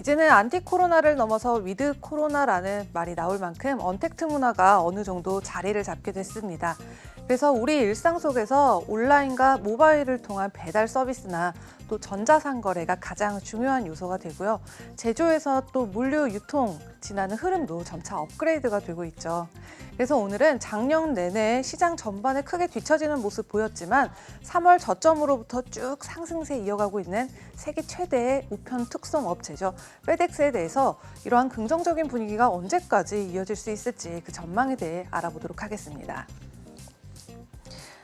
이제는 안티 코로나를 넘어서 위드 코로나라는 말이 나올 만큼 언택트 문화가 어느 정도 자리를 잡게 됐습니다. 그래서 우리 일상 속에서 온라인과 모바일을 통한 배달 서비스나 또 전자상거래가 가장 중요한 요소가 되고요. 제조에서 또 물류 유통 지나는 흐름도 점차 업그레이드가 되고 있죠. 그래서 오늘은 작년 내내 시장 전반에 크게 뒤처지는 모습 보였지만 3월 저점으로부터 쭉 상승세 이어가고 있는 세계 최대의 우편 특송 업체죠. 페덱스에 대해서 이러한 긍정적인 분위기가 언제까지 이어질 수 있을지 그 전망에 대해 알아보도록 하겠습니다.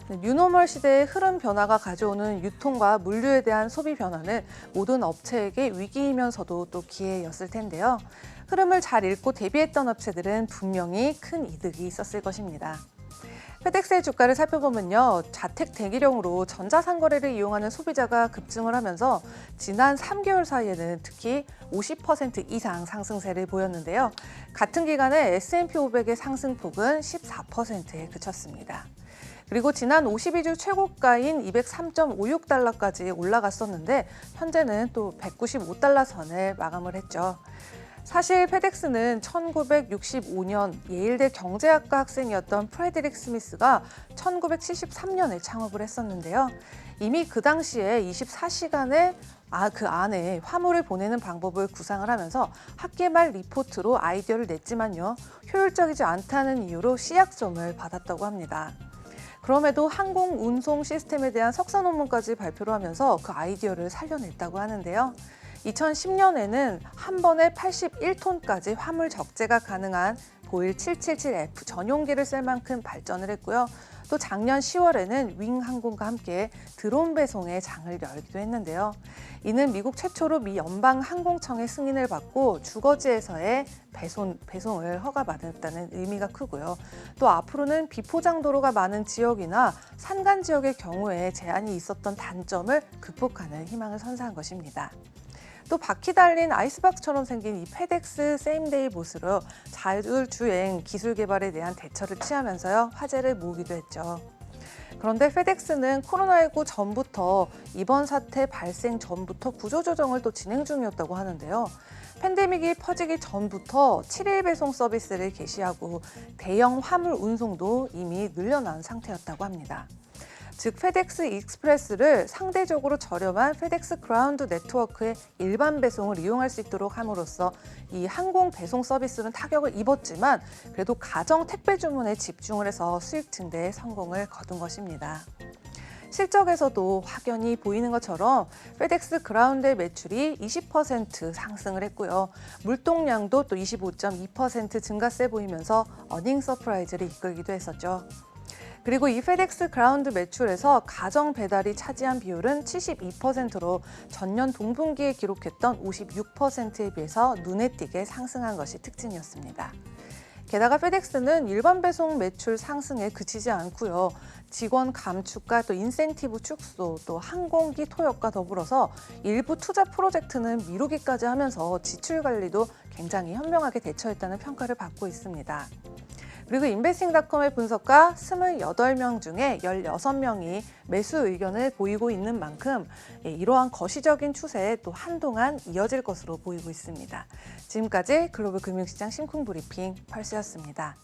뉴노멀 시대의 흐름 변화가 가져오는 유통과 물류에 대한 소비 변화는 모든 업체에게 위기이면서도 또 기회였을 텐데요. 흐름을 잘 읽고 대비했던 업체들은 분명히 큰 이득이 있었을 것입니다. 페덱스의 주가를 살펴보면요. 자택 대기령으로 전자상거래를 이용하는 소비자가 급증을 하면서 지난 3개월 사이에는 특히 50% 이상 상승세를 보였는데요. 같은 기간에 S&P 500의 상승폭은 14%에 그쳤습니다. 그리고 지난 52주 최고가인 203.56달러까지 올라갔었는데 현재는 또 195달러 선을 마감을 했죠. 사실 페덱스는 1965년 예일대 경제학과 학생이었던 프레드릭 스미스가 1973년에 창업을 했었는데요. 이미 그 당시에 24시간의 그 안에 화물을 보내는 방법을 구상을 하면서 학기 말 리포트로 아이디어를 냈지만요. 효율적이지 않다는 이유로 C약점을 받았다고 합니다. 그럼에도 항공 운송 시스템에 대한 석사 논문까지 발표를 하면서 그 아이디어를 살려냈다고 하는데요. 2010년에는 한 번에 81톤까지 화물 적재가 가능한 보일 777F 전용기를 쓸 만큼 발전을 했고요. 또 작년 10월에는 윙항공과 함께 드론 배송의 장을 열기도 했는데요. 이는 미국 최초로 미 연방항공청의 승인을 받고 주거지에서의 배송을 허가받았다는 의미가 크고요. 또 앞으로는 비포장 도로가 많은 지역이나 산간 지역의 경우에 제한이 있었던 단점을 극복하는 희망을 선사한 것입니다. 또 바퀴 달린 아이스박스처럼 생긴 이 페덱스 세임데이 봇으로 자율주행 기술 개발에 대한 대처를 취하면서요 화제를 모으기도 했죠. 그런데 페덱스는 코로나19 전부터 이번 사태 발생 전부터 구조조정을 또 진행 중이었다고 하는데요. 팬데믹이 퍼지기 전부터 7일 배송 서비스를 개시하고 대형 화물 운송도 이미 늘려난 상태였다고 합니다. 즉 페덱스 익스프레스를 상대적으로 저렴한 페덱스 그라운드 네트워크의 일반 배송을 이용할 수 있도록 함으로써 이 항공 배송 서비스는 타격을 입었지만 그래도 가정 택배 주문에 집중을 해서 수익 증대에 성공을 거둔 것입니다. 실적에서도 확연히 보이는 것처럼 페덱스 그라운드의 매출이 20% 상승을 했고요. 물동량도 또 25.2% 증가세 보이면서 어닝 서프라이즈를 이끌기도 했었죠. 그리고 이 페덱스 그라운드 매출에서 가정 배달이 차지한 비율은 72%로 전년 동분기에 기록했던 56%에 비해서 눈에 띄게 상승한 것이 특징이었습니다. 게다가 페덱스는 일반 배송 매출 상승에 그치지 않고요. 직원 감축과 또 인센티브 축소, 또 항공기 토역과 더불어서 일부 투자 프로젝트는 미루기까지 하면서 지출 관리도 굉장히 현명하게 대처했다는 평가를 받고 있습니다. 그리고 인베스팅닷컴의 분석가 28명 중에 16명이 매수 의견을 보이고 있는 만큼 이러한 거시적인 추세에 또 한동안 이어질 것으로 보이고 있습니다. 지금까지 글로벌 금융시장 심쿵 브리핑 펄스였습니다.